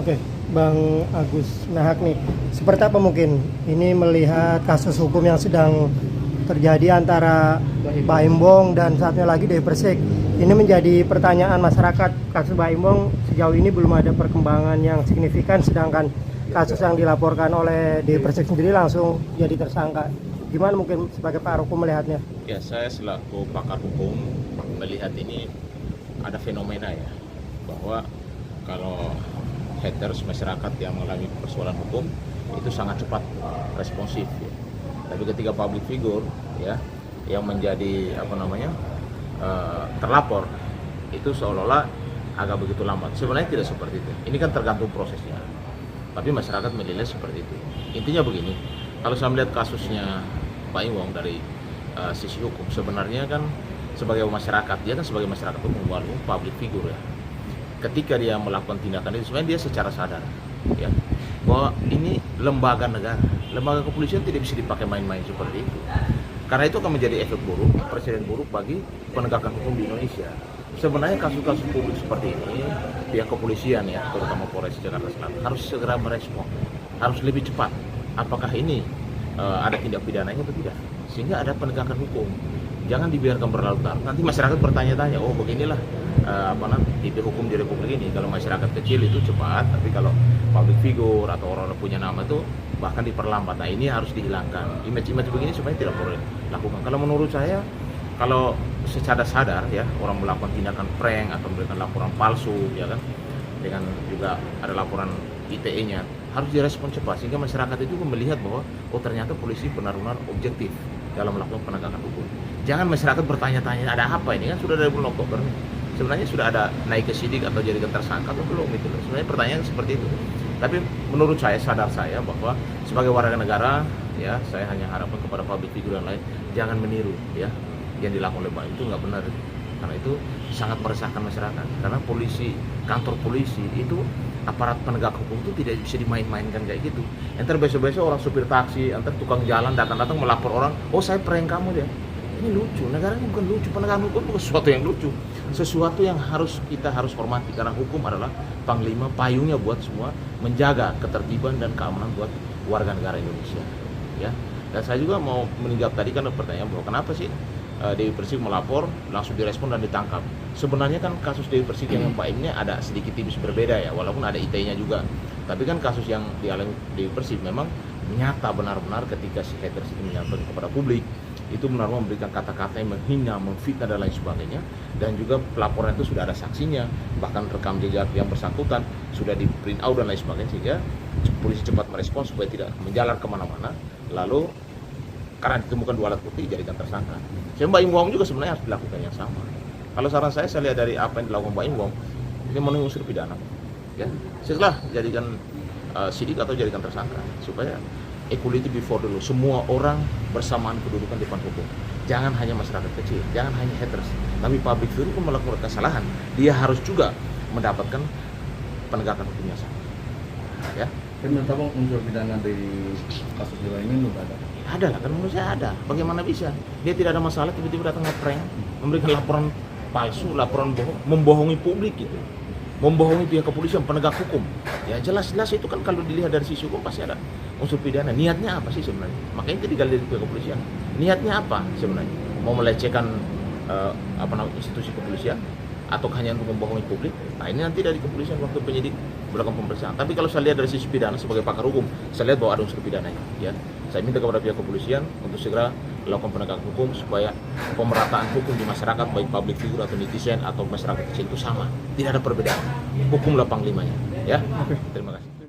Oke, Bang Agus Nahak nih, seperti apa mungkin ini melihat kasus hukum yang sedang terjadi antara Baim Bong dan satunya lagi Dewi Persik. Ini menjadi pertanyaan masyarakat. Kasus Baim Bong sejauh ini belum ada perkembangan yang signifikan, sedangkan kasus yang dilaporkan oleh Dewi Persik sendiri langsung jadi tersangka. Gimana mungkin sebagai Pak Hukum melihatnya? Ya, saya selaku pakar hukum melihat ini ada fenomena ya, bahwa kalau haters masyarakat yang mengalami persoalan hukum itu sangat cepat responsif ya. Tapi ketika public figure ya yang menjadi terlapor itu seolah-olah agak begitu lambat. Sebenarnya tidak seperti itu. Ini kan tergantung prosesnya. Tapi masyarakat menilai seperti itu. Intinya begini, kalau saya melihat kasusnya Pak Iwong dari sisi hukum, sebenarnya kan sebagai masyarakat, dia kan sebagai masyarakat umum, walaupun public figure ya, ketika dia melakukan tindakan itu sebenarnya dia secara sadar ya bahwa ini lembaga negara, lembaga kepolisian tidak bisa dipakai main-main seperti itu, karena itu akan menjadi efek buruk, presiden buruk bagi penegakan hukum di Indonesia. Sebenarnya kasus-kasus publik seperti ini pihak kepolisian ya, terutama Polres Jakarta Selatan harus segera merespon, harus lebih cepat apakah ini ada tindak pidananya atau tidak, sehingga ada penegakan hukum. Jangan dibiarkan berlarut-larut. Nanti masyarakat bertanya-tanya, oh beginilah tipe hukum di Republik ini. Kalau masyarakat kecil itu cepat, tapi kalau public figure atau orang-orang punya nama itu bahkan diperlambat. Nah, ini harus dihilangkan. Image-image begini supaya tidak boleh lakukan. Kalau menurut saya, kalau secara sadar ya orang melakukan tindakan prank atau memberikan laporan palsu ya kan, dengan juga ada laporan ITE-nya, harus direspon cepat sehingga masyarakat itu melihat bahwa oh ternyata polisi benar-benar objektif dalam melakukan penegakan hukum. Jangan masyarakat bertanya-tanya ada apa ini, kan sudah dari bulan Oktober nih. Sebenarnya sudah ada naik ke sidik atau jadikan tersangka atau belum gitu loh. Sebenarnya pertanyaan seperti itu. Tapi menurut saya, sadar saya bahwa sebagai warga negara ya, saya hanya harapkan kepada public figure yang lain jangan meniru ya yang dilakukan oleh Pak itu nggak benar. Karena itu sangat meresahkan masyarakat. Karena polisi, kantor polisi itu aparat penegak hukum itu tidak bisa dimain-mainkan kayak gitu. Entar besok-besok orang supir taksi, entar tukang jalan datang-datang melapor orang, oh saya prank kamu deh. Ini lucu, negara ini bukan lucu, penegakan hukum bukan sesuatu yang lucu, sesuatu yang kita harus hormati, karena hukum adalah panglima, payungnya buat semua menjaga ketertiban dan keamanan buat warga negara Indonesia ya. Dan saya juga mau menjawab tadi kan pertanyaan bahwa kenapa sih Dewi Persik melapor langsung direspon dan ditangkap. Sebenarnya kan kasus Dewi Persik yang Pak Imnya ada sedikit tipis berbeda ya, walaupun ada ITE-nya juga. Tapi kan kasus yang dialami Dewi Persik memang nyata benar-benar ketika si haters itu menyampaikan kepada publik, itu benar-benar memberikan kata-kata yang menghina, memfitnah dan lain sebagainya. Dan juga pelaporan itu sudah ada saksinya, bahkan rekam jejak yang bersangkutan sudah di print out dan lain sebagainya, sehingga polisi cepat merespons supaya tidak menjalar kemana-mana. Lalu karena ditemukan 2 alat bukti dijadikan tersangka. Mbak Im Wong juga sebenarnya harus dilakukan yang sama. Kalau saran saya lihat dari apa yang dilakukan Mbak Im Wong, ini memenuhi unsur pidana ya. Setelah jadikan sidik atau jadikan tersangka, supaya equality before the law, semua orang bersamaan kedudukan di depan hukum. Jangan hanya masyarakat kecil, jangan hanya haters, tapi public figure pun melakukan kesalahan, dia harus juga mendapatkan penegakan hukum yang sama ya. Menurut abang unsur pidana dari kasus Dewa ini belum ada? Ada lah, kan menurut saya ada. Bagaimana bisa? Dia tidak ada masalah, tiba-tiba datang ngeprank, memberikan laporan palsu, laporan bohong, membohongi publik gitu, membohongi pihak kepolisian, penegak hukum. Ya jelas-jelas itu kan kalau dilihat dari sisi hukum pasti ada unsur pidana. Niatnya apa sih sebenarnya? Makanya itu digali dari pihak kepolisian. Niatnya apa sebenarnya? Mau melecehkan institusi kepolisian atau hanya untuk membohongi publik? Nah ini nanti dari kepolisian waktu penyidik melakukan pemeriksaan. Tapi kalau saya lihat dari sisi pidana sebagai pakar hukum, saya lihat bahwa ada unsur pidananya. Ya, saya minta kepada pihak kepolisian untuk segera melakukan penegakan hukum supaya pemerataan hukum di masyarakat, baik public figure atau netizen atau masyarakat kecil itu sama, tidak ada perbedaan. Hukumlah panglimanya. Ya, terima kasih.